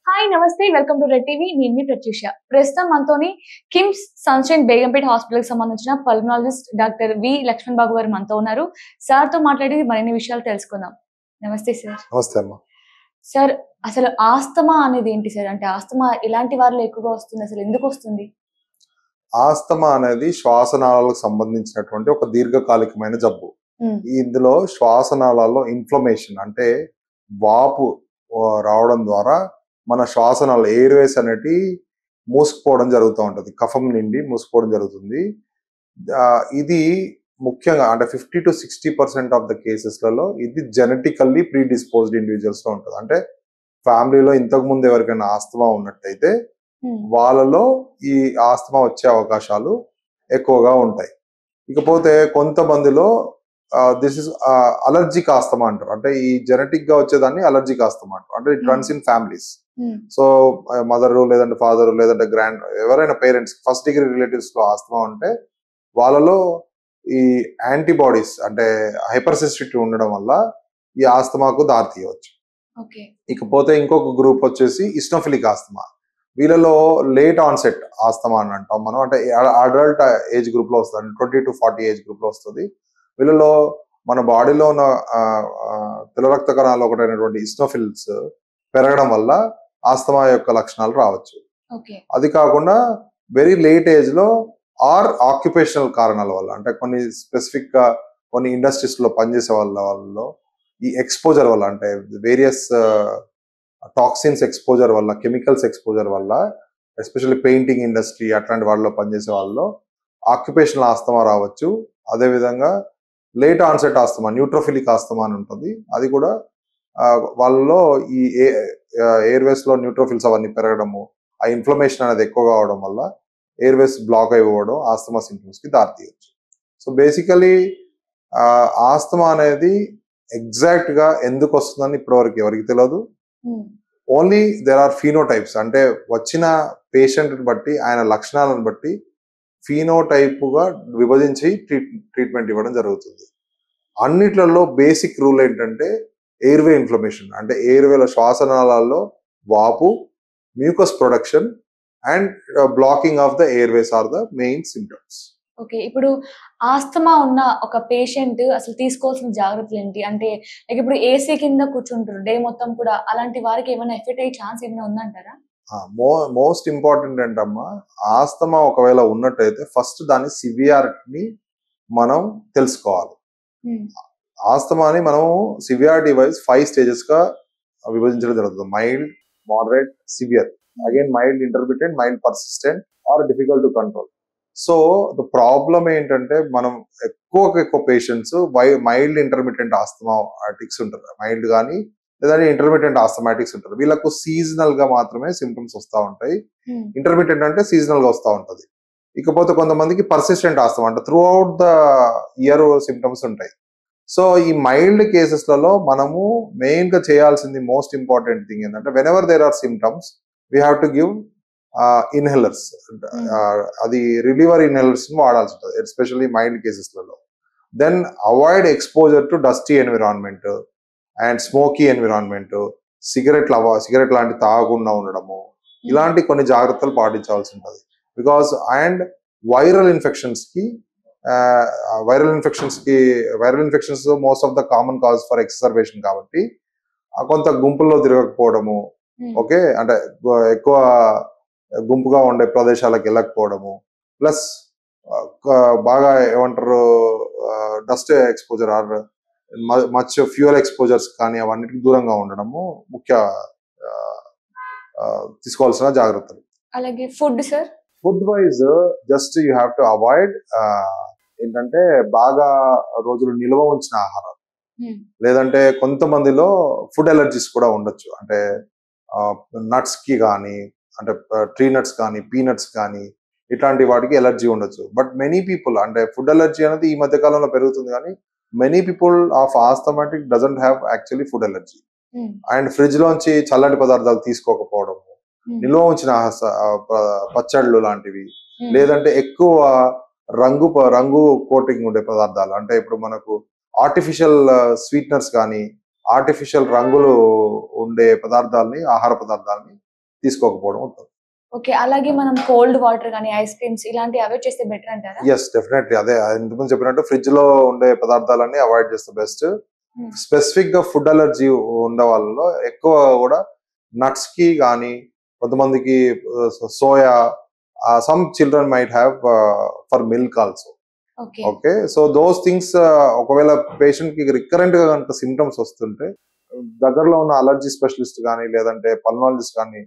Hi నమస్తే welcome to red TV నేను మీ ప్రత్యూష. ప్రస్తుతం మనతోని కిమ్స్ సన్షైన్ బేగంపేట హాస్పిటల్ కి సంబంధించిన పల్మనాలజిస్ట్ డాక్టర్ వి లక్ష్మణ్ బాబు గారు మనతో ఉన్నారు. సార్ తో మాట్లాడి మరిన్ని విషయాలు తెలుసుకుందాం. నమస్తే సార్. నమస్తే అమ్మా. సార్ అసలు ఆస్తమా అనేది ఏంటి సార్? అంటే ఆస్తమా ఇలాంటి వారిలో ఎక్కువగా వస్తుంది, అసలు ఎందుకు వస్తుంది? ఆస్తమా అనేది శ్వాసనాళాలకు సంబంధించినటువంటి ఒక దీర్ఘకాలికమైన జబ్బు. ఇందులో శ్వాసనాళాల్లో ఇన్ఫ్లమేషన్ అంటే వాపు రావడం ద్వారా మన శ్వాసనాళ ఎయిర్వేస్ అనేటి మూసుకుపోవడం జరుగుతూ ఉంటుంది. కఫం నిండి మూసుకుపోవడం జరుగుతుంది. ఇది ముఖ్యంగా అంటే 50-60% ఆఫ్ ద కేసెస్లలో ఇది జెనెటికల్లీ ప్రీడిస్పోజ్డ్ ఇండివిజువల్స్ లో ఉంటుంది. అంటే ఫ్యామిలీలో ఇంతకు ముందు ఎవరికైనా ఆస్తమా ఉన్నట్టయితే వాళ్ళలో ఈ ఆస్తమా వచ్చే అవకాశాలు ఎక్కువగా ఉంటాయి. ఇకపోతే కొంతమందిలో దిస్ ఇస్ అలర్జిక్ ఆస్తమా అంటారు. అంటే ఈ జెనెటిక్ గా వచ్చేదాన్ని అలర్జిక్ ఆస్తమా అంటారు. అంటే it runs in families. So mother లేదంటే ఫాదర్ లేదంటే గ్రాండ్ ఎవరైనా పేరెంట్స్ ఫస్ట్ డిగ్రీ రిలేటివ్స్ లో ఆస్తమా ఉంటే వాళ్ళలో ఈ యాంటీబాడీస్ అంటే హైపర్ సెన్సిటివిటీ ఉండడం వల్ల ఈ ఆస్తమాకు దారి తీయవచ్చు. ఇకపోతే ఇంకొక గ్రూప్ వచ్చేసి ఇస్నోఫిలిక్ ఆస్తమా. వీళ్ళలో లేట్ ఆన్సెట్ ఆస్తమా అని అంటాం మనం. అంటే అడల్ట్ ఏజ్ గ్రూప్ లో వస్తుంది, 20 to 40 ఏజ్ గ్రూప్ లో వస్తుంది. వీళ్ళలో మన బాడీలో ఉన్న తెల్ల రక్త కణాలు ఒకటైనటువంటి ఇస్నోఫిల్స్ పెరగడం వల్ల ఆస్తమా యొక్క లక్షణాలు రావచ్చు. అది కాకుండా వెరీ లేట్ ఏజ్ లో ఆర్ ఆక్యుపేషనల్ కారణాల వల్ల అంటే కొన్ని స్పెసిఫిక్ గా కొన్ని ఇండస్ట్రీస్ లో పనిచేసే వాళ్ళలో ఈ ఎక్స్పోజర్ వల్ల అంటే వేరియస్ టాక్సిన్స్ ఎక్స్పోజర్ వల్ల, కెమికల్స్ ఎక్స్పోజర్ వల్ల, ఎస్పెషల్లీ పెయింటింగ్ ఇండస్ట్రీ అట్లాంటి వాళ్ళలో పనిచేసే వాళ్ళలో ఆక్యుపేషనల్ ఆస్తమా రావచ్చు. అదేవిధంగా late onset asthma, neutrophilic asthma అని ఉంటుంది. అది కూడా వాళ్ళలో ఈ ఎయిర్వేస్ లో న్యూట్రోఫిల్స్ అవన్నీ పెరగడము, ఆ ఇన్ఫ్లమేషన్ అనేది ఎక్కువగా అవడం వల్ల ఎయిర్వేస్ బ్లాక్ అయిపోవడం ఆస్తమా సింప్టమ్స్ కి దారితీయచ్చు. సో బేసికలీ ఆస్తమా అనేది ఎగ్జాక్ట్ గా ఎందుకు వస్తుందని ఇప్పటివరకు ఎవరికి తెలియదు. ఓన్లీ దేర్ ఆర్ ఫీనోటైప్స్ అంటే వచ్చిన పేషెంట్ బట్టి ఆయన లక్షణాలను బట్టి ఫీనోటైప్ గా విభజించి ట్రీట్మెంట్ ఇవ్వడం జరుగుతుంది. అన్నిట్లలో బేసిక్ రూల్ ఏంటంటే ఎయిర్వే ఇన్ఫ్లమేషన్ అంటే ఎయిర్వేల శ్వాసనాళాల్లో వాపు, mucus production and blocking of the airways are the main symptoms. Okay, ఇప్పుడు ఆస్తమా ఉన్న ఒక పేషెంట్ అసలు తీసుకోవాల్సిన జాగ్రత్తలు ఏంటి? అంటే ఇప్పుడు ఏసీ కింద కూర్చుంటారు డే మొత్తం కూడా, అలాంటి వారికి ఏమైనా ఎఫెక్ట్ అయ్యే ఛాన్స్ ఏమైనా ఉందంటారా? మోస్ట్ ఇంపార్టెంట్ ఏంటమ్మా, ఆస్తమా ఒకవేళ ఉన్నట్టయితే ఫస్ట్ దాని సివియారిటీని మనం తెలుసుకోవాలి. ఆస్తమాని మనం సివియారిటీ వైజ్ 5 స్టేజెస్ గా విభజించడం జరుగుతుంది. Mild, moderate, severe, again mild, intermediate, mild persistent or difficult to control. So the problem ఏంటంటే మనం ఎక్కువ పేషెంట్స్ మైల్డ్ ఇంటర్మీడియట్ ఆస్తమాటిక్స్ ఉంటారు. మైల్డ్ కానీ లేదంటే ఇంటర్మీడియట్ ఆస్తమాటిక్స్ ఉంటారు. వీళ్ళకు సీజనల్ గా మాత్రమే సిమ్టమ్స్ వస్తూ ఉంటాయి. ఇంటర్మీడియట్ అంటే సీజనల్ గా వస్తూ ఉంటది. ఇకపోతే కొంతమందికి పర్సిస్టెంట్ ఆస్తమా అంటే throughout the year symptoms ఉంటాయి. సో ఈ మైల్డ్ కేసెస్లలో మనము మెయిన్ గా చేయాల్సింది మోస్ట్ ఇంపార్టెంట్ థింగ్ ఏంటంటే whenever there are symptoms we have to give inhalers. అది రిలీవర్ ఇన్హేలర్స్ వాడాల్సి ఉంటుంది ఎస్పెషల్లీ మైల్డ్ కేసెస్లలో. Then avoid exposure to dusty environment and smoky environment, cigarette లాంటి తాగకుండా ఉండడము, ఇలాంటి కొన్ని జాగ్రత్తలు పాటించాల్సి ఉంటుంది. Because and viral infections most of the common cause for ఎక్సర్బేషన్ కాబట్టి కొంత గుంపుల్లో తిరగకపోవడము, ఓకే అంటే ఎక్కువ గుంపుగా ఉండే ప్రదేశాలకు వెళ్ళకపోవడము, ప్లస్ బాగా ఏమంటారు dust exposure or much fuel exposures కానీ అవన్నిటికి దూరంగా ఉండడము ముఖ్య తీసుకోవాల్సిన జాగ్రత్తలు. అలాగే food sir, food wise just you have to avoid ఏంటంటే బాగా రోజులు నిల్వ ఉంచిన ఆహారం, లేదంటే కొంతమందిలో ఫుడ్ ఎలర్జీస్ కూడా ఉండొచ్చు. అంటే నట్స్ కి కానీ అంటే ట్రీ నట్స్ కానీ పీనట్స్ కానీ ఇట్లాంటి వాటికి ఎలర్జీ ఉండొచ్చు. బట్ మెనీ పీపుల్ అంటే ఫుడ్ ఎలర్జీ అనేది ఈ మధ్య కాలంలో పెరుగుతుంది కానీ many people of asthmatic doesn't have actually food allergy. And fridge లోంచి చల్లటి పదార్థాలు తీసుకోకపోవడము, నిల్వ ఉంచిన పచ్చళ్ళు లాంటివి, లేదంటే ఎక్కువ రంగు కోటింగ్ ఉండే పదార్థాలు అంటే ఇప్పుడు మనకు ఆర్టిఫిషియల్ స్వీట్నర్స్ కానీ ఆర్టిఫిషియల్ రంగులు ఉండే పదార్థాలని, ఆహార పదార్థాలని తీసుకోకపోవడం ఉంటుంది. ఓకే. అలాగే మనం కోల్డ్ వాటర్ గాని, ఐస్ క్రీమ్స్ ఇలాంటివి అవాయిడ్ చేస్తే బెటర్ అంటారా? Yes, definitely. అదే ఇంతకుముందు చెప్పినట్టు ఫ్రిడ్జ్ లో ఉండే పదార్థాలన్నీ అవాయిడ్ చేస్తే బెస్ట్. స్పెసిఫిక్ గా ఫుడ్ అలర్జీ ఉన్న వాళ్ళలో ఎక్కువ కూడా నట్స్ కి కానీ, కొంతమందికి soya, some children might have for milk also. Okay. Okay, so those things ఒకవేళ పేషెంట్ కి రికరెంట్ గా కనుక సిమ్టమ్స్ వస్తుంటే దగ్గరలో ఉన్న అలర్జీ స్పెషలిస్ట్ కానీ లేదంటే పల్మాలజిస్ట్ కానీ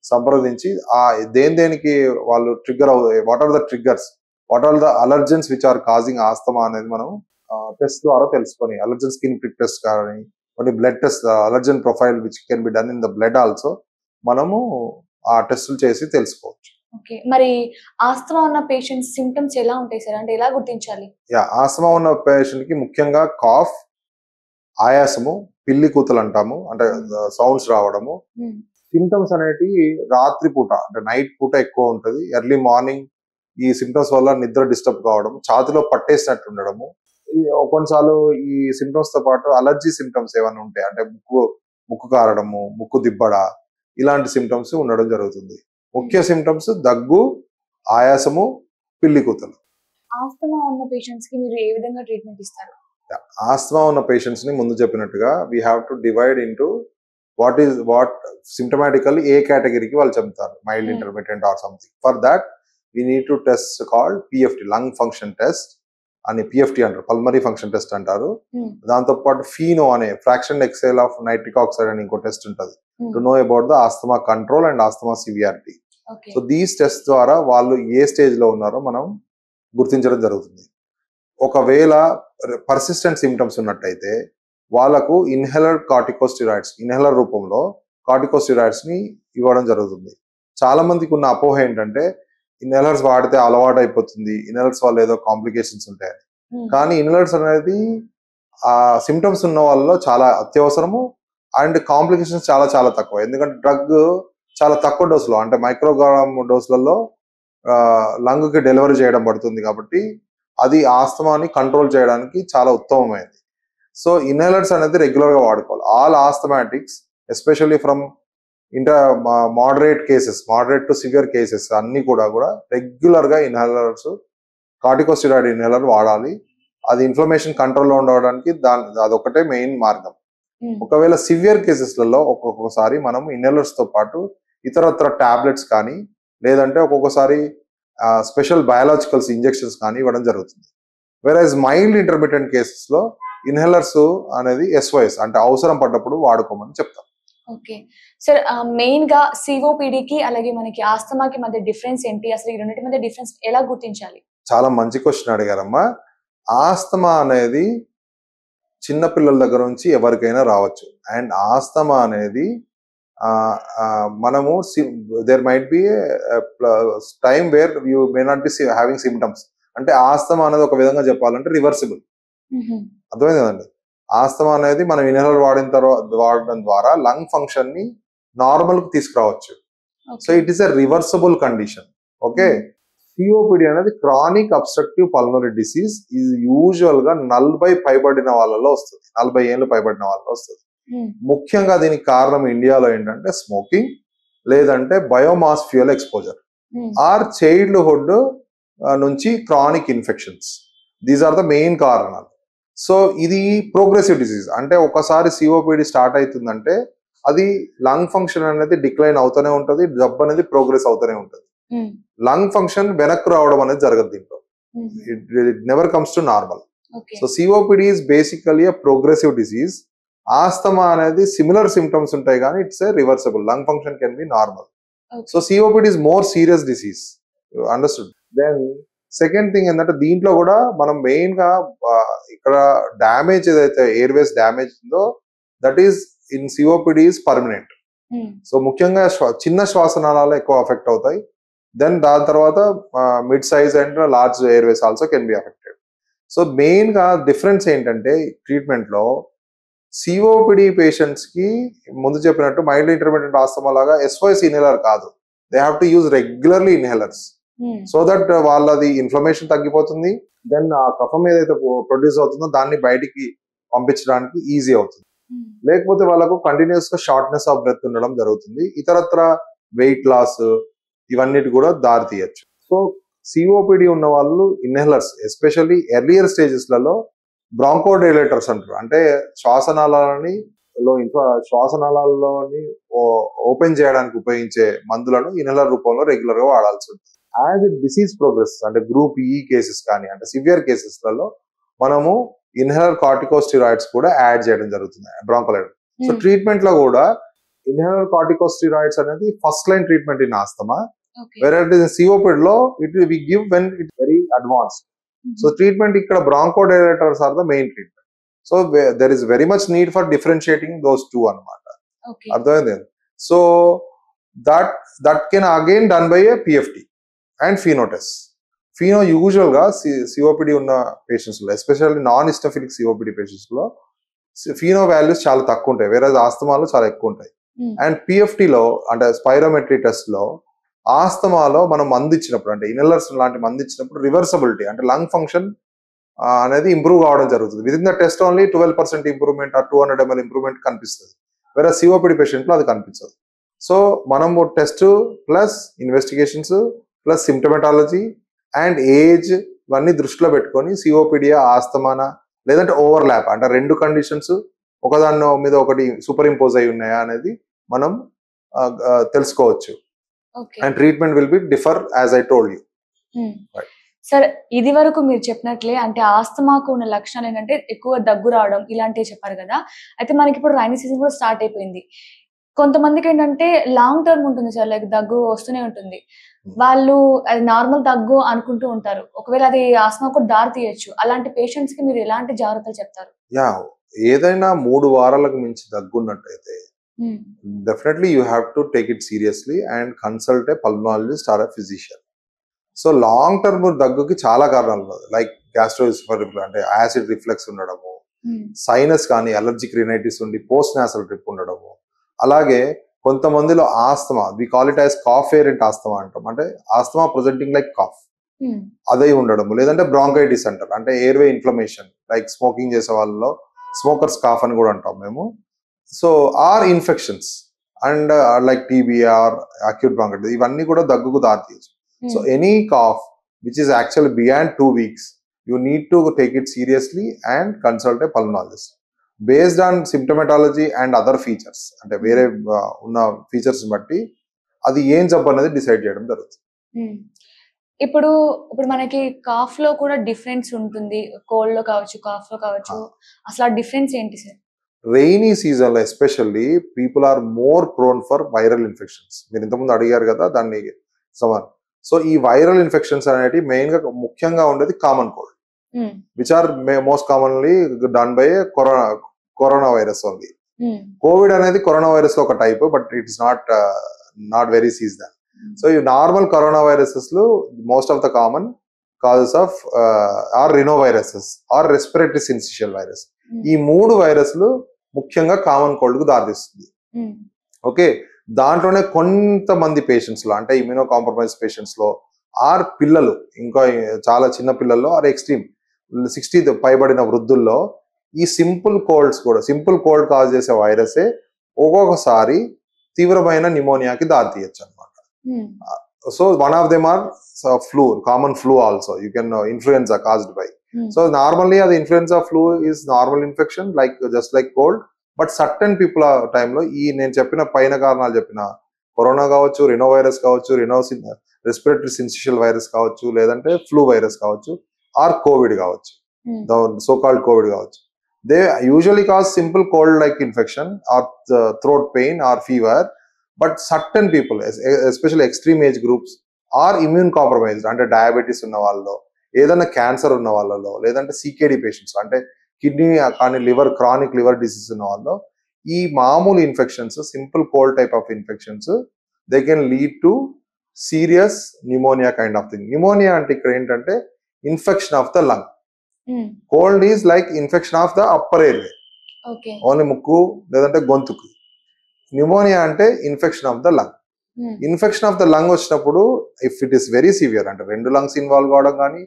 సంప్రదించి ఆ దేనికి వాళ్ళు trigger what are the triggers, what are the allergens which are causing asthma అనేది మనం టెస్ట్ ద్వారా తెలుసుకొని, అలర్జన్ స్కిన్ ప్రిక్ టెస్ట్ కానీ కొన్ని blood test, allergen profile which can be done in the blood also, మనము ఆ టెస్టులు చేసి తెలుసుకోవచ్చు. ఓకే. మరి ఆస్తమా ఉన్న పేషెంట్స్ సింప్టమ్స్ ఎలా ఉంటాయి సార్? అంటే ఎలా గుర్తించాలి? ఆస్తమా ఉన్న పేషెంట్ కి ముఖ్యంగా కాఫ్, ఆయాసము, పిల్లి కూతలు అంటాము, అంటే సౌండ్స్ రావడము. సిమ్టమ్స్ అనేటివి రాత్రి పూట అంటే నైట్ పూట ఎక్కువ ఉంటది. ఎర్లీ మార్నింగ్ ఈ సిమ్టమ్స్ వల్ల నిద్ర డిస్టర్బ్ కావడం, ఛాతిలో పట్టేసినట్టు ఉండడము. కొన్నిసార్లు ఈ సిమ్టమ్స్ తో పాటు అలర్జీ సిమ్టమ్స్ ఏమైనా ఉంటాయి అంటే ముక్కు కారడము, ముక్కు దిబ్బడ, ఇలాంటి సిమ్టమ్స్ ఉండడం జరుగుతుంది. ముఖ్య సిమ్టమ్స్ దగ్గు, ఆయాసము, పిల్లి కూతలు. ఆస్తమా ఉన్న పేషెంట్స్ కి మీరు ఏ విధంగా ట్రీట్మెంట్ ఇస్తారు? ఆస్తమా ఉన్న పేషెంట్స్ ని ముందు చెప్పినట్టుగా we have to divide into what symptomatically ఏ కేటగిరీకి వాళ్ళు చెప్తారు, mild, intermediate or something. For that we need to test called PFT, lung function test అని పిఎఫ్టి అంటారు, పల్మరీ ఫంక్షన్ టెస్ట్ అంటారు. దాంతో పాటు ఫీనో అనే fraction exhaled of nitric oxide అని ఇంకో టెస్ట్ ఉంటుంది to know about the asthma control and asthma severity. So these test ద్వారా వాళ్ళు ఏ స్టేజ్ లో ఉన్నారో మనం గుర్తించడం జరుగుతుంది. ఒకవేళ పర్సిస్టెంట్ సిమ్టమ్స్ ఉన్నట్టయితే వాళ్ళకు ఇన్హేలర్ కార్టికోస్టిరాయిడ్స్, ఇన్హేలర్ రూపంలో కార్టికోస్టిరాయిడ్స్ ని ఇవ్వడం జరుగుతుంది. చాలా మందికి ఉన్న అపోహ ఏంటంటే ఇన్హేలర్స్ వాడితే అలవాటు అయిపోతుంది, ఇన్హేలర్స్ వల్ల ఏదో కాంప్లికేషన్స్ ఉంటాయని. కానీ ఇన్హేలర్స్ అనేది ఆ సిమ్టమ్స్ ఉన్న వాళ్ళలో చాలా అత్యవసరము అండ్ కాంప్లికేషన్స్ చాలా చాలా తక్కువ. ఎందుకంటే డ్రగ్ చాలా తక్కువ డోసులో అంటే మైక్రోగ్రామ్ డోసులలో లంగ్ కి డెలివరీ చేయడం పడుతుంది కాబట్టి అది ఆస్తమాని కంట్రోల్ చేయడానికి చాలా ఉత్తమమైనది. సో ఇన్హేలర్స్ అనేది రెగ్యులర్ గా వాడుకోవాలి. All ఆస్థమాటిక్స్ especially from moderate to severe cases అన్ని కూడా రెగ్యులర్ గా ఇన్హేలర్స్, కార్టికోస్టిరాయిడ్ ఇన్హేలర్ వాడాలి. అది ఇన్ఫ్లమేషన్ కంట్రోల్లో ఉండడానికి అదొకటే మెయిన్ మార్గం. ఒకవేళ సివియర్ కేసెస్లలో ఒక్కొక్కసారి మనం ఇన్హేలర్స్ తో పాటు ఇతరత్ర టాబ్లెట్స్ కానీ లేదంటే ఒక్కొక్కసారి స్పెషల్ బయాలజికల్స్ ఇంజెక్షన్స్ కానీ ఇవ్వడం జరుగుతుంది. వెరాజ్ మైల్డ్ ఇంటర్మీడియట్ కేసెస్ లో ఇన్హేలర్స్ అనేది SOS అంటే అవసరం పడ్డప్పుడు వాడుకోమని చెప్తాం. ఓకే సార్, మెయిన్ గా సిఓపిడికి అలాగే మనకి ఆస్తమాకి మధ్య డిఫరెన్స్ ఏంటి? అసలు ఈ రెండింటి మధ్య డిఫరెన్స్ ఎలా గుర్తించాలి? చాలా మంచి క్వశ్చన్ అడిగారమ్మా. ఆస్తమా అనేది చిన్న పిల్లల దగ్గర నుంచి ఎవరికైనా రావచ్చు. అండ్ ఆస్తమా అనేది మనము there might be time where you may not be having symptoms. అంటే ఆస్తమా అనేది ఒక విధంగా చెప్పాలంటే రివర్సిబుల్. అర్థమైంది కదండి. ఆస్తమా అనేది మనం ఇన్హేలర్ వాడడం ద్వారా లంగ్ ఫంక్షన్ ని నార్మల్ కి తీసుకురావచ్చు. So it is a reversible condition. Okay, COPD అనేది క్రానిక్ అబ్స్ట్రక్టివ్ పల్మనరీ డిసీజ్. ఇది యూజువల్ గా 40 పైబడిన వాళ్ళలో వస్తుంది, 40 ఏళ్ళు పైబడిన వాళ్ళలో వస్తుంది. ముఖ్యంగా దీనికి కారణం ఇండియాలో ఏంటంటే స్మోకింగ్ లేదంటే biomass fuel exposure or childhood నుంచి chronic infections. These are the main కారణాలు. సో ఇది ప్రోగ్రెసివ్ డిసీజ్. అంటే ఒకసారి సిఓపిడి స్టార్ట్ అవుతుందంటే అది లంగ్ ఫంక్షన్ అనేది డిక్లైన్ అవుతూనే ఉంటుంది, జబ్బు అనేది ప్రోగ్రెస్ అవుతూనే ఉంటుంది. లంగ్ ఫంక్షన్ వెనక్కి రావడం అనేది జరగదు దీంట్లో. It never comes to normal. So COPD is basically a progressive disease. Asthma అనేది సిమిలర్ సిమ్టమ్స్ ఉంటాయి కానీ it's a reversible. Lung function can be normal. So COPD is more serious disease. Understood. Then second thing ఏంటంటే దీంట్లో కూడా మనం main గా ఇక్కడ damage ఏదైతే ఎయిర్వేస్ డ్యామేజ్ ఉందో that is in COPD is permanent. So ముఖ్యంగా చిన్న శ్వాసనాళాలు ఎక్కువ అఫెక్ట్ అవుతాయి. దెన్ దాని తర్వాత mid size and large Airways also can be affected. So main గా డిఫరెన్స్ ఏంటంటే ట్రీట్మెంట్ లో సిఓపిడి పేషెంట్స్ కి ముందు చెప్పినట్టు మైల్డ్ ఇంటర్మీడియట్ ఆస్తమా లాగా SOS ఇన్హేలర్ కాదు. They have to use regularly inhalers so that వాళ్ళది ఇన్ఫ్లమేషన్ తగ్గిపోతుంది. దెన్ ఆ కఫం ఏదైతే ప్రొడ్యూస్ అవుతుందో దాన్ని బయటికి పంపించడానికి ఈజీ అవుతుంది. లేకపోతే వాళ్ళకు కంటిన్యూస్ గా షార్ట్నెస్ ఆఫ్ బ్రెత్ ఉండడం జరుగుతుంది. ఇతరత్ర వెయిట్ లాస్ ఇవన్నిటి కూడా దారి తీయచ్చు. సో సిఓపిడి ఉన్న వాళ్ళు ఇన్హేలర్స్ ఎస్పెషల్లీ ఎర్లియర్ స్టేజెస్లలో బ్రాంకోడైలేటర్స్ అంటారు, అంటే శ్వాసనాళాల్లోని ఓపెన్ చేయడానికి ఉపయోగించే మందులను ఇన్హేలర్ రూపంలో రెగ్యులర్ గా వాడాల్సి ఉంటుంది. యాజ్ డిసీజ్ ప్రోగ్రెస్ అంటే గ్రూప్ ఈ కేసెస్ కానీ అంటే సివియర్ కేసెస్లలో మనము ఇన్హేలర్ కార్టికోస్టిరాయిడ్స్ కూడా యాడ్ చేయడం జరుగుతుంది బ్రాంకోలైటర్. సో ట్రీట్మెంట్ లో కూడా ఇన్హేలర్ కార్టికోస్టిరాయిడ్స్ అనేది first line treatment in asthma, whereas COPD లో we give when it's very advanced. So treatment ఇక్కడ bronchodilators are the main treatment. So there is very much need for differentiating those two అన్నమాట. అర్థమైంది. So that can again done by a PFT and FeNO test. FeNO usual గా COPD ఉన్న patients లో especially non హిస్టోఫిలిక్ COPD patients లో FeNO values చాలా తక్కువ ఉంటాయి, వేరే ఆస్తమాలో చాలా ఎక్కువ ఉంటాయి. అండ్ PFT లో అంటే స్పైరోమెట్రీ టెస్ట్ లో ఆస్తమాలో మనం మందు ఇచ్చినప్పుడు అంటే ఇన్హేలర్స్ లాంటి మందు ఇచ్చినప్పుడు రివర్సబిలిటీ అంటే లంగ్ ఫంక్షన్ అనేది ఇంప్రూవ్ కావడం జరుగుతుంది. With in the test only 12% improvement are 200 ml improvement కనిపిస్తుంది, వేరే COPD పేషెంట్ లో అది కనిపించదు. సో మనము test plus investigations plus symptomatology and age ఇవన్నీ దృష్టిలో పెట్టుకొని COPD ఆస్తమానా లేదంటే ఓవర్లాప్ అంటే రెండు కండిషన్స్ ఒకదాని మీద ఒకటి సూపర్ ఇంపోజ్ అయి ఉన్నాయా అనేది మనం తెలుసుకోవచ్చు. And treatment will be differ as I told you. Sir ఇది వరకు మీరు చెప్పినట్లే అంటే ఆస్తమాకు ఉన్న లక్షణాలు ఏంటంటే ఎక్కువ దగ్గు రావడం ఇలాంటివి చెప్పారు కదా. అయితే మనకి ఇప్పుడు రైనీ సీజన్ కూడా స్టార్ట్ అయిపోయింది. కొంతమందికి ఏంటంటే లాంగ్ టర్మ్ ఉంటుంది సార్, లైక్ దగ్గు వస్తూనే ఉంటుంది. వాళ్ళు అది నార్మల్ దగ్గు అనుకుంటూ ఉంటారు, ఒకవేళ అది ఆస్తమా కూడా దారి తీయచ్చు. అలాంటి పేషెంట్స్ కి మీరు ఎలాంటి జాగ్రత్తలు చెప్తారు? ఏదైనా 3 వారాలకు మించి దగ్గున్నట్టయితే definitely you have to take it seriously and consult a pulmonologist or a physician. So long term దగ్గుకి చాలా కారణాలు ఉన్నాయి, లైక్ గ్యాస్ట్రోఇసోఫేజియల్ అంటే యాసిడ్ రిఫ్లెక్స్ ఉండడము, సైనస్ కానీ అలర్జిక్ రినైటిస్ ఉండి పోస్ట్ నాసల్ డ్రిప్ ఉండడము, అలాగే కొంతమందిలో asthma we call it as cough variant asthma అంటాం, అంటే ఆస్తమా ప్రజెంటింగ్ లైక్ కాఫ్ అదే ఉండడము, లేదంటే బ్రాంకైటిస్ అంటారు అంటే ఎయిర్వే ఇన్ఫ్లమేషన్ లైక్ స్మోకింగ్ చేసే వాళ్ళలో స్మోకర్స్ కాఫ్ అని కూడా అంటాం మేము. So or infections and like TB or acute bronchitis ఇవన్నీ కూడా దగ్గుకు దారితీయచ్చు. So any cough which is actually beyond 2 weeks you need to take it seriously and consult a pulmonologist based on symptomatology and other features అంటే వేరే ఉన్న features బట్టి అది ఏం జబ్బు అనేది డిసైడ్ చేయడం జరుగుతుంది. ఇప్పుడు మనకి కాఫ్ లో కూడా డిఫరెన్స్ ఉంటుంది, కోల్డ్ లో కావచ్చు కాఫ్ లో కావచ్చు, అసలు ఆ డిఫరెన్స్ ఏంటి సార్? రెయినీ సీజన్ లో especially people are more prone for viral infections. మీరు ఇంతకుముందు అడిగారు కదా దాన్ని సమాన్. సో ఈ వైరల్ ఇన్ఫెక్షన్స్ అనేవి మెయిన్ గా ముఖ్యంగా ఉండేది common cold which are most commonly done by corona virus only. Covid అనేది కరోనా వైరస్ లో ఒక type, but it is not very seasonal. So ఈ నార్మల్ కరోనా వైరసెస్ లో most of the common causes of are rhino viruses are respiratory syncytial virus. ఈ 3 వైరస్లు ముఖ్యంగా common cold కు దారితీస్తుంది. ఓకే, దాంట్లోనే కొంతమంది పేషెంట్స్ లో అంటే ఇమ్యూనో కాంప్రమైజ్ పేషెంట్స్ లో ఆర్ పిల్లలు ఇంకా చాలా చిన్న పిల్లల్లో ఆర్ ఎక్స్ట్రీమ్ 60 పైబడిన వృద్ధుల్లో ఈ సింపుల్ కోల్డ్ కాజ్ చేసే వైరసే ఒక్కొక్కసారి తీవ్రమైన న్యూమోనియాకి దారితీయచ్చు అనమాట. So one of them are flu, common flu also you can influenza caused by. So normally అది influenza flu is normal infection like just like cold. But certain people ఆ టైంలో ఈ నేను చెప్పిన పైన కారణాలు చెప్పిన కరోనా కావచ్చు, రినో వైరస్ కావచ్చు, రెస్పిరేటరీ సిన్సిషియల్ వైరస్ కావచ్చు, లేదంటే ఫ్లూ వైరస్ కావచ్చు, ఆర్ కోవిడ్ కావచ్చు, సో కాల్డ్ కోవిడ్ కావచ్చు. They usually cause simple cold like infection or throat pain or fever. But certain people especially extreme age groups or immune compromised అంటే diabetes ఉన్న వాళ్ళలో, ఏదైనా cancer ఉన్న వాళ్ళలో, లేదంటే CKD పేషెంట్స్ అంటే కిడ్నీ కానీ క్రానిక్ లివర్ డిసీజ్ ఉన్న వాళ్ళు ఈ మామూలు infections simple cold type of infections they can lead to serious pneumonia kind of thing. Pneumonia అంటే ఇక్కడ ఏంటంటే infection of the lung. Cold is like infection of the upper airway, only ముక్కు లేదంటే గొంతుకు. న్యూమోనియా అంటే infection of the lung. Infection of the lung వచ్చినప్పుడు if it is very severe అంటే 2 lungs involve కావడం కానీ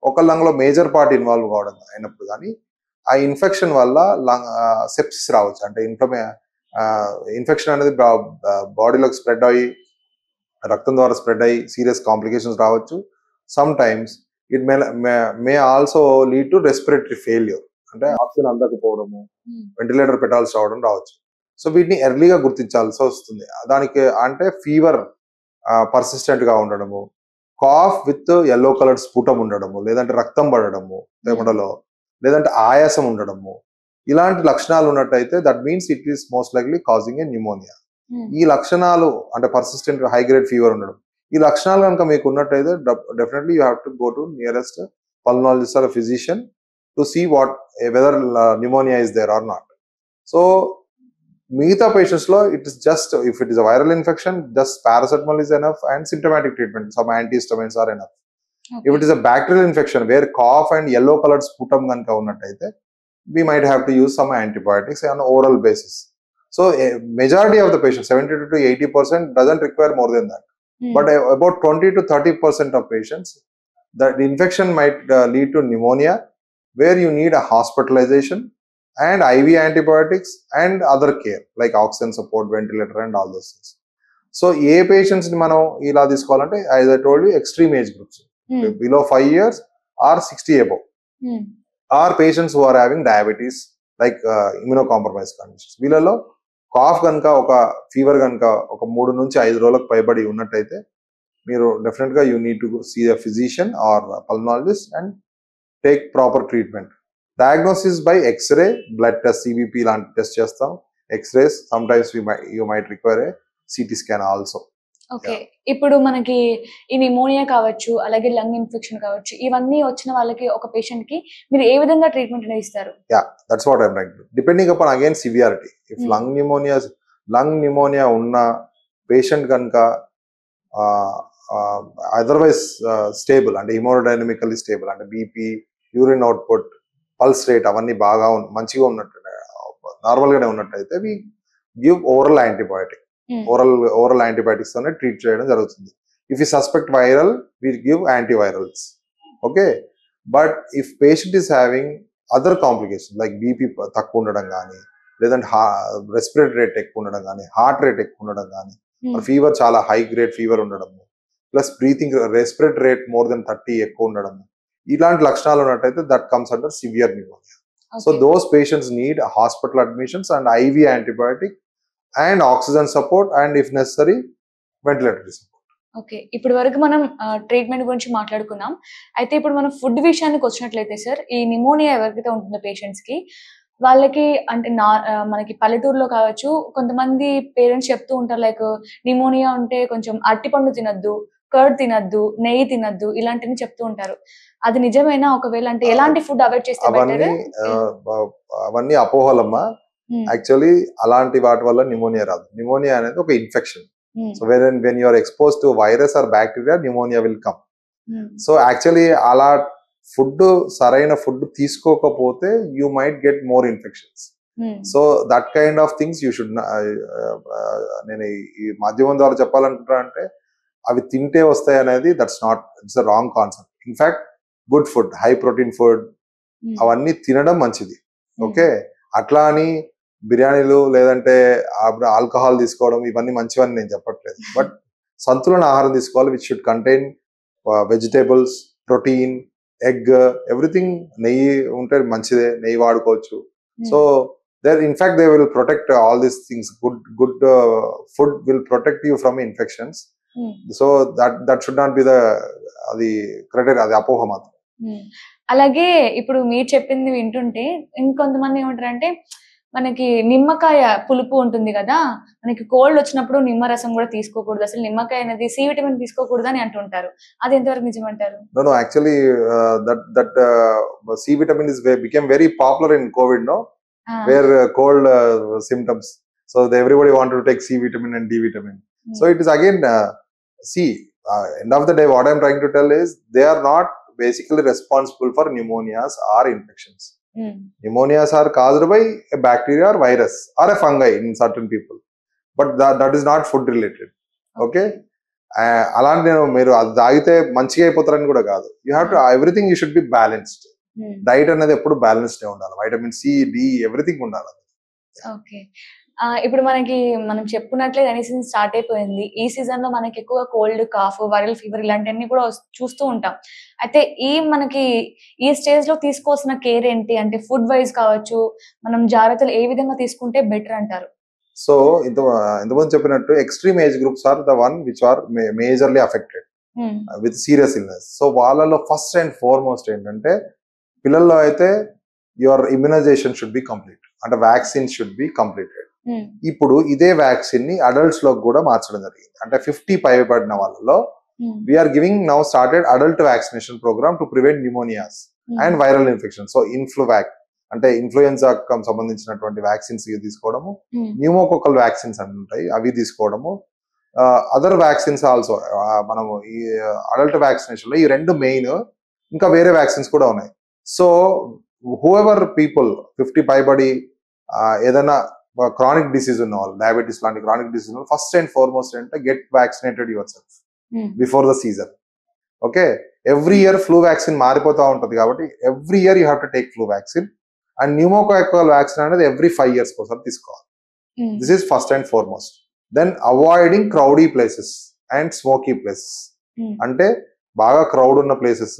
ఒక లంగ్ లో మేజర్ పార్ట్ ఇన్వాల్వ్ కావడం అయినప్పుడు కానీ ఆ ఇన్ఫెక్షన్ వల్ల సెప్సిస్ రావచ్చు. అంటే ఇన్ఫెక్షన్ అనేది బాడీలోకి స్ప్రెడ్ అయ్యి రక్తం ద్వారా స్ప్రెడ్ అయ్యి సీరియస్ కాంప్లికేషన్స్ రావచ్చు. Some times it may also lead to respiratory failure, అంటే ఆక్సిజన్ అందకపోవడము, వెంటిలేటర్ పెట్టాల్సి రావచ్చు. సో వీటిని ఎర్లీగా గుర్తించాల్సి వస్తుంది. దానికి అంటే ఫీవర్ పర్సిస్టెంట్ గా ఉండడము, కాఫ్ విత్ ఎల్లో కలర్డ్ స్ఫుటం ఉండడము, లేదంటే రక్తం పడడము తెమడలో, లేదంటే ఆయాసం ఉండడము, ఇలాంటి లక్షణాలు ఉన్నట్టయితే that means it is most likely causing A pneumonia. ఈ లక్షణాలు అంటే పర్సిస్టెంట్ హై గ్రేడ్ ఫీవర్ ఉండడం, ఈ లక్షణాలు కనుక మీకు ఉన్నట్టయితే definitely you have to go to nearest pulmonologist or physician to see what whether pneumonia is there or not. So మిగతా పేషెంట్స్ లో it is just if it is a viral infection just paracetamol is enough and symptomatic treatment some antihistamines are enough. If it is a bacterial infection where cough and yellow colored sputum కనుక ఉన్నట్టయితే we might have to use some antibiotics on oral basis. So a majority of the patients, 70 to 80%, doesn't require more than that. But about 20 to 30% of patients, the infection might lead to pneumonia, where you need a hospitalization and IV antibiotics and other care like oxygen support, ventilator and all those things. So A patients ని మనం ఇలా తీసుకోవాలంటే as I told you extreme age groups, below 5 years or 60 above, or patients who are having diabetes like immunocompromised conditions. వీళ్ళలో cough కనుక ఒక fever కనుక ఒక 3 నుంచి 5 రోజులకు పైబడి ఉన్నట్టయితే మీరు డెఫినెట్ గా you need to see a physician or pulmonologist and take proper treatment. Diagnosis by x-ray, blood test, CBC లాంటి టెస్ట్ చేస్తాం, x-rays, sometimes you might require a CT scan also. Okay, ఇప్పుడు మనకి ఈ pneumonia కావచ్చు, అలాగే lung infection కావచ్చు, ఇవన్నీ వచ్చిన వాళ్ళకి ఒక పేషెంట్ కి మీరు ఏ విధంగా ట్రీట్మెంట్ అనేది ఇస్తారు? Yeah, that's what I'm right. Depending upon again severity. If lung pneumonia ఉన్న పేషెంట్ కనుక అదర్వైజ్ స్టేబుల్ అంటే హిమోడైనమికల్లీ స్టేబుల్ అంటే BP, urine output, pulse rate అవన్నీ బాగా మంచిగా ఉన్నట్టు నార్మల్ గానే ఉన్నట్టయితే we give oral antibiotic. Oral antibiotics తోనే ట్రీట్ చేయడం జరుగుతుంది. If you suspect viral we give antivirals. Okay, but if patient is having other complication like BP తక్కువ ఉండడం కానీ, లేదంటే రెస్పిరేటరీ రేట్ ఎక్కువ ఉండడం కానీ, హార్ట్ రేట్ ఎక్కువ ఉండడం కానీ, ఫీవర్ చాలా హై గ్రేడ్ ఫీవర్ ఉండడము, plus breathing respiratory rate more than 30 ఎక్కువ ఉండడము, ఇలాంటి లక్షణాలు ఉన్నట్టయితే that comes under severe pneumonia. So those patients need hospital admissions and IV antibiotic and oxygen support and if necessary ventilatory support. Okay, ఇప్పుడు వరకు మనం treatment గురించి మాట్లాడుకున్నాం. అయితే ఇప్పుడు మనం ఫుడ్ విషయానికి వచ్చినట్లయితే సార్, ఈ నిమోనియా ఎవరికైతే ఉంటుందో పేషెంట్స్ కి, వాళ్ళకి అంటే మనకి పల్లెటూరులో కావచ్చు, కొంతమంది పేరెంట్స్ చెప్తూ ఉంటారు లైక్ నిమోనియా ఉంటే కొంచెం అరటిపండు తినద్దు, కర్డ్ తినద్దు, నెయ్యి తినద్దు, ఇలాంటివి చెప్తూ ఉంటారు. అది నిజమేనా? ఒకవేళ అంటే ఎలాంటి ఫుడ్ అవాయిడ్ చేస్తే బెటర్? అవన్నీ అపోహలమ్మా. యాక్చువల్లీ అలాంటి వాటి వల్ల నిమోనియా రాదు. నిమోనియా అనేది ఒక infection. So when you are expose to virus or bacteria, pneumonia will come. So actually అలా ఫుడ్ సరైన ఫుడ్ తీసుకోకపోతే you might get more infections. So that kind of things you should. నేను ఈ మాధ్యమం ద్వారా చెప్పాలనుకుంటా అంటే అవి తింటే వస్తాయి అనేది that's not, it's a wrong concept. In fact good food, high protein food అవన్నీ తినడం మంచిది. ఓకే, అట్లా అని బిర్యానీలు లేదంటే ఆల్కహాల్ తీసుకోవడం ఇవన్నీ మంచివని నేను చెప్పట్లేదు. బట్ సంతులన ఆహారం తీసుకోవాలి, which should contain vegetables, protein, egg, everything. నెయ్యి ఉంటే మంచిదే, నెయ్యి వాడుకోవచ్చు. So there in fact they will protect all these things. Good food will protect you from infections. So that should not be the అది క్రైటీరియా, అది అపోహ మాత్రం. అలాగే ఇప్పుడు మీరు చెప్పింది వింటుంటే ఇంకొంతమంది ఏమంటారంటే, మనకి నిమ్మకాయ పులుపు ఉంటుంది కదా, మనకి కోల్డ్ వచ్చినప్పుడు నిమ్మరసం కూడా తీసుకోకూడదు, అసలు నిమ్మకాయ అనేది సి విటమిన్ తీసుకోకూడదు అని అంటుంటారు. అది ఎంతవరకు నిజమంటారు? No, actually that C vitamin became very popular in COVID, no? Where cold symptoms. So everybody wanted to take C vitamin and D vitamin. So it is again, end of the day, what I'm trying to tell is they are not basically responsible for pneumonias or infections. Pneumonias are caused by a bacteria or virus or a fungi in certain people, but that is not food related. Okay, అలాంటి నేను మీరు అది తాగితే మంచిగా అయిపోతారని కూడా కాదు. You have to everything you should be balanced. Diet అనేది ఎప్పుడు బ్యాలెన్స్డ్ ఉండాలి. వైటమిన్ సి, డి, ఎవ్రీథింగ్ ఉండాలి. ఓకే. ఇప్పుడు మనం చెప్పుకున్నట్లే రైనీ సీజన్ స్టార్ట్ అయిపోయింది. ఈ సీజన్‌లో మనకి ఎక్కువగా కోల్డ్, కాఫ్, వైరల్ ఫీవర్ ఇలాంటియన్నీ కూడా చూస్తూ ఉంటాం. అయితే మనకి ఈ స్టేజ్‌లో తీసుకోవాల్సిన కేర్ ఏంటి? అంటే ఫుడ్ వైస్ కావచ్చు, మనం జాగ్రత్తలు ఏ విధంగా తీసుకుంటే బెటర్ అంటారు? సో ఇంతకుముందు చెప్పినట్టు extreme age groups are the one which are majorly affected hmm. With serious illness. So వాళ్ళలో ఫస్ట్ అండ్ ఫార్మోస్ట్ ఏంటంటే పిల్లల్లో అయితే your immunization should be complete, అంటే vaccine should be completed. Hmm. ఇప్పుడు ఇదే వ్యాక్సిన్ ని అడల్ట్స్ లో కూడా మార్చడం జరిగింది. అంటే 50 పైబడిన వాళ్ళలో hmm. We're giving now started adult vaccination programme to prevent pneumonias and viral infection. So Influvac అంటే ఇన్ఫ్లుయెన్జాకు సంబంధించినటువంటి వ్యాక్సిన్స్ తీసుకోవడము, హ్మ్. న్యూమోకోకల్ వ్యాక్సిన్స్ అని ఉంటాయి అవి తీసుకోవడము, అదర్ వ్యాక్సిన్స్ ఆల్సో. మనము ఈ అడల్ట్ వ్యాక్సినేషన్ లో ఈ రెండు మెయిన్, ఇంకా వేరే వ్యాక్సిన్స్ కూడా ఉన్నాయి. సో హూఎవర్ పీపుల్ 50 పైబడి ఏదైనా క్రానిక్ డిసీజ్ ఉన్న వాళ్ళు, డయాబెటీస్ లాంటి క్రానిక్ డిసీజ్ ఉన్న ఫస్ట్ అండ్ ఫార్మోస్ట్ అంటే get vaccinated yourself hmm. Before the season. Okay, every year flu vaccine మారిపోతూ ఉంటుంది కాబట్టి every year you have to take flu vaccine. And pneumococcal vaccine అనేది every 5 years కోసం తీసుకోవాలి. Hmm. This is first and foremost. Then avoiding crowdy places and smoky places. Hmm. అంటే బాగా crowd ఉన్న places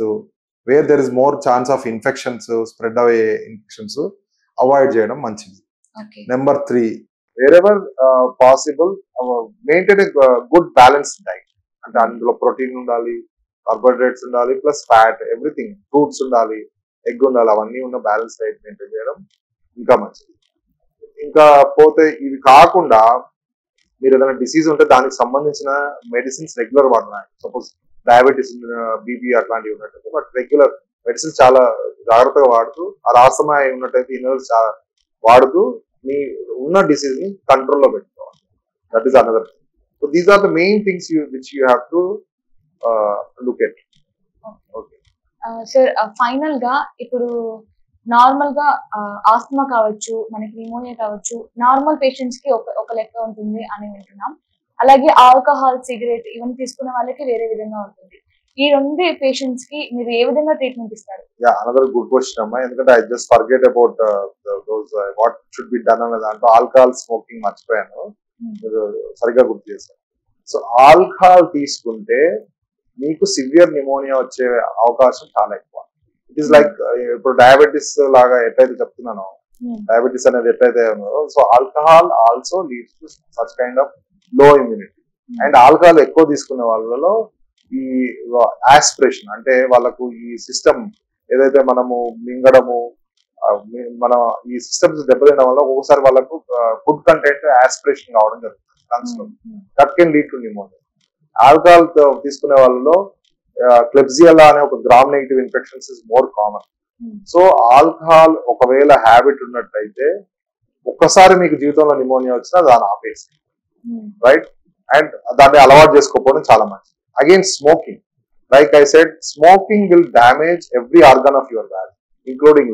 where there is more chance of infections, spread అయ్యే infections avoid చేయడం మంచిది. Okay. Number 3, wherever possible maintain good balance diet. అంటే అందులో protein ఉండాలి, carbohydrates ఉండాలి, ప్లస్ ఫ్యాట్, ఎవ్రీథింగ్, ఫ్రూట్స్ ఉండాలి, ఎగ్ ఉండాలి, అవన్నీ ఉన్న బ్యాలెన్స్ డైట్ మెయింటైన్ చేయడం ఇంకా మంచిది. ఇంకా పోతే ఇవి కాకుండా మీరు ఏదైనా డిసీజ్ ఉంటే దానికి సంబంధించిన మెడిసిన్స్ రెగ్యులర్ వాడాలి. సపోజ్ డయాబెటీస్, బీపీ అట్లాంటివి ఉన్నట్టయితే బట్ రెగ్యులర్ మెడిసిన్స్ చాలా జాగ్రత్తగా వాడుతూ, ఆస్తమా ఉన్నట్టయితే ఇన్హేలర్స్ వాడుతూ మీ ఉన్న డిసీజ్ ని కంట్రోల్లో పెట్టుకోవాలి. That is another thing. So these are the main things which you have to look at. Okay sir, final గా ఇప్పుడు నార్మల్ గా ఆస్తమా కావచ్చు, మనకి న్యూమోనియా కావచ్చు, నార్మల్ పేషెంట్స్ కి ఒక లెక్క ఉంటుంది అని వింటున్నాం. అలాగే ఆల్కహాల్, సిగరెట్ ఇవన్నీ తీసుకున్న వాళ్ళకి వేరే విధంగా ఉంటుంది. ఈ రెండు పేషెంట్స్ కి మీరు ఏ విధంగా ట్రీట్మెంట్ ఇస్తారు? యా, అనదర్ గుడ్ క్వశ్చన్ అమ్మా. ఎందుకంటే I just forget about those what should be done అనే దాంట్లో ఆల్కహాల్ స్మోకింగ్ మర్చిపోయాను. మీరు సరిగ్గా గుర్తు చేశారు. సో ఆల్కహాల్ తీసుకుంటే మీకు సివియర్ న్యూమోనియా వచ్చే అవకాశం చాలా ఎక్కువ. ఇట్ ఈస్ లైక్ ఇప్పుడు డయాబెటీస్ లాగా ఎట్లయితే చెప్తున్నానో, డయాబెటీస్ అనేది ఎట్లయితే ఉన్నదో, so alcohol also leads to such kind of లో ఇమ్యూనిటీ. అండ్ ఆల్కహాల్ ఎక్కువ తీసుకునే వాళ్ళలో ఈ ఆస్పిరేషన్ అంటే వాళ్ళకు ఈ సిస్టమ్ ఏదైతే మనము మింగడము, మన ఈ సిస్టమ్స్ దెబ్బతినడం వల్ల ఒకసారి వాళ్ళకు ఫుడ్ కంటెంట్ ఆస్పిరేషన్ కావడం జరుగుతుంది లంగ్స్ లో. That can lead to pneumonia. Alcohol తీసుకునే వాళ్ళలో క్లెబ్సియలా అనే ఒక gram negative infections is more common. So alcohol ఒకవేళ హ్యాబిట్ ఉన్నట్టయితే ఒక్కసారి మీకు జీవితంలో న్యూమోనియా వచ్చినా దాన్ని ఆపేసి, రైట్, అండ్ దాన్ని అలవాటు చేసుకోకపోవడం చాలా మంచిది. Again smoking, like I said, smoking will damage every organ of your body, including